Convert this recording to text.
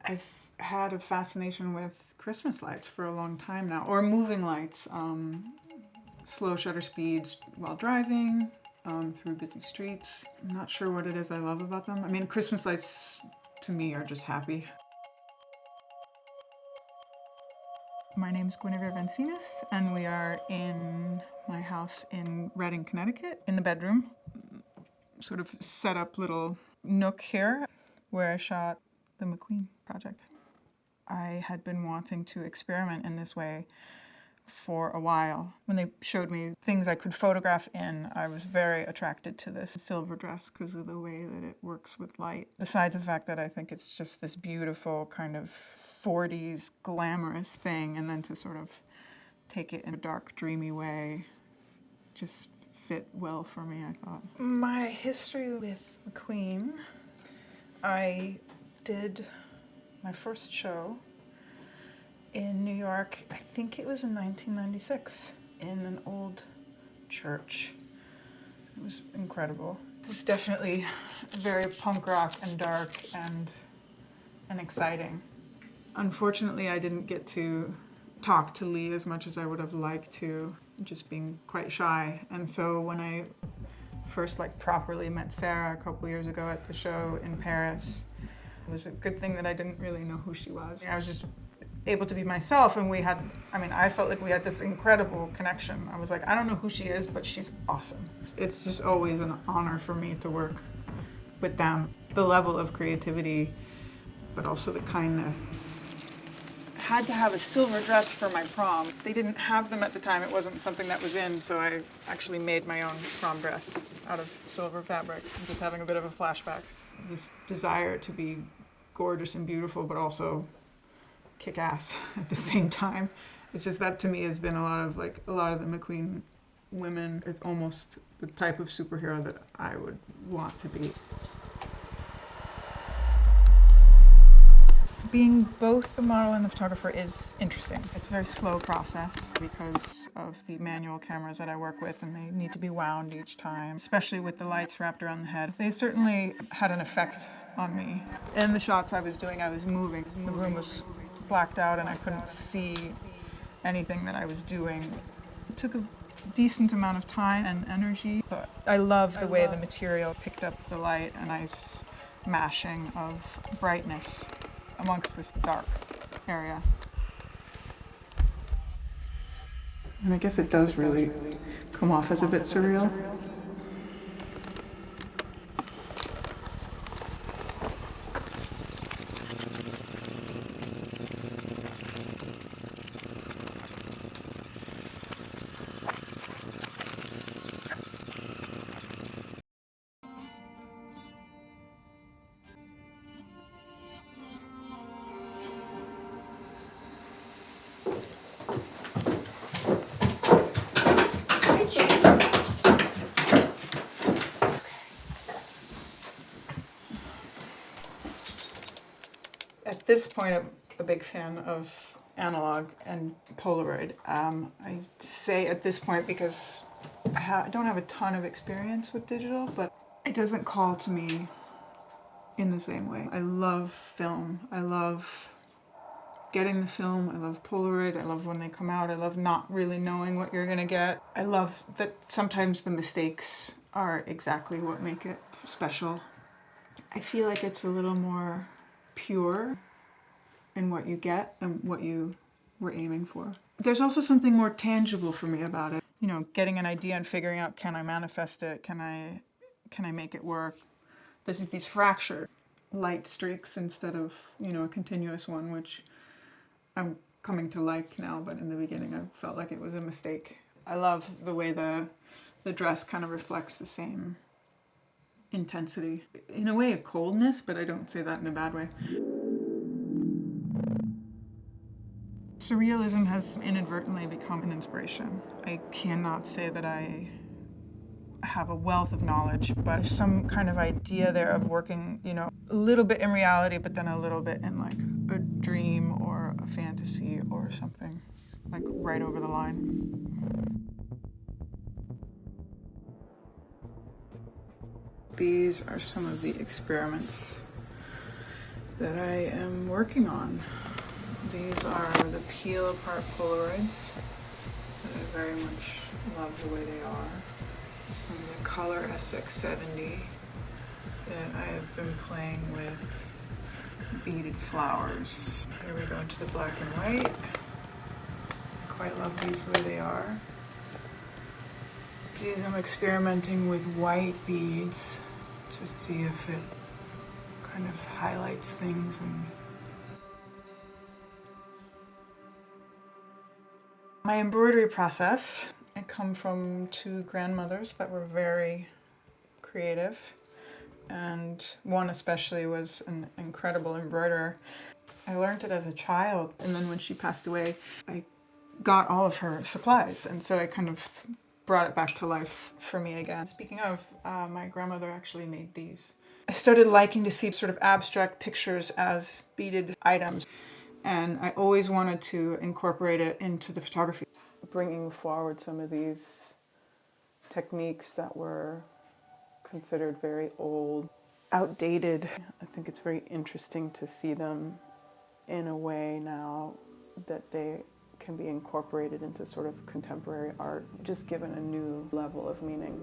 I've had a fascination with Christmas lights for a long time now, or moving lights, slow shutter speeds while driving, through busy streets. I'm not sure what it is I love about them. I mean, Christmas lights to me are just happy. My name's GUINEVERE and SEENUS, and we are in my house in Redding, Connecticut, in the bedroom. Sort of set up little nook here where I shot the McQueen project. I had been wanting to experiment in this way for a while. When they showed me things I could photograph in, I was very attracted to this silver dress because of the way that it works with light. Besides the fact that I think it's just this beautiful kind of 40s glamorous thing, and then to sort of take it in a dark, dreamy way just fit well for me, I thought. My history with McQueen, I did my first show in New York, I think it was in 1996, in an old church. It was incredible. It was definitely very punk rock and dark and exciting. Unfortunately, I didn't get to talk to Lee as much as I would have liked to, just being quite shy. And so when I first properly met Sarah a couple years ago at the show in Paris, it was a good thing that I didn't really know who she was. I was just able to be myself, and we had, I felt like we had this incredible connection. I was like, I don't know who she is, but she's awesome. It's just always an honor for me to work with them. The level of creativity, but also the kindness. I had to have a silver dress for my prom. They didn't have them at the time. It wasn't something that was in, so I actually made my own prom dress out of silver fabric. I'm just having a bit of a flashback. This desire to be gorgeous and beautiful, but also kick ass at the same time. It's just that to me has been a lot of the McQueen women. It's almost the type of superhero that I would want to be. Being both the model and the photographer is interesting. It's a very slow process because of the manual cameras that I work with, and they need to be wound each time, especially with the lights wrapped around the head. They certainly had an effect on me. In the shots I was doing, I was moving. The room was blacked out and I couldn't see anything that I was doing. It took a decent amount of time and energy, but I love the way the material picked up the light, a nice mashing of brightness amongst this dark area. And I guess it does really come off as a bit surreal. At this point, I'm a big fan of analog and Polaroid. I say at this point because I don't have a ton of experience with digital, but it doesn't call to me in the same way. I love film. I love getting the film. I love Polaroid. I love when they come out. I love not really knowing what you're gonna get. I love that sometimes the mistakes are exactly what make it special. I feel like it's a little more pure in what you get and what you were aiming for. There's also something more tangible for me about it. You know, getting an idea and figuring out, can I manifest it? Can I make it work? This is these fractured light streaks instead of, a continuous one, which I'm coming to like now, but in the beginning I felt like it was a mistake. I love the way the dress kind of reflects the same intensity. In a way, a coldness, but I don't say that in a bad way. Surrealism has inadvertently become an inspiration. I cannot say that I have a wealth of knowledge, but there's some kind of idea there of working, a little bit in reality, but then a little bit in a dream or a fantasy or something, right over the line. These are some of the experiments that I am working on. These are the peel apart Polaroids. I very much love the way they are. Some of the color SX70 that I have been playing with beaded flowers. Here we go into the black and white. I quite love these the way they are. These I'm experimenting with white beads to see if it kind of highlights things. And my embroidery process, I come from two grandmothers that were very creative, and one especially was an incredible embroiderer. I learned it as a child, and then when she passed away, I got all of her supplies, and so I kind of brought it back to life for me again. Speaking of, my grandmother actually made these. I started liking to see sort of abstract pictures as beaded items, and I always wanted to incorporate it into the photography. Bringing forward some of these techniques that were considered very old, outdated. I think it's very interesting to see them in a way now that they can be incorporated into sort of contemporary art, just given a new level of meaning.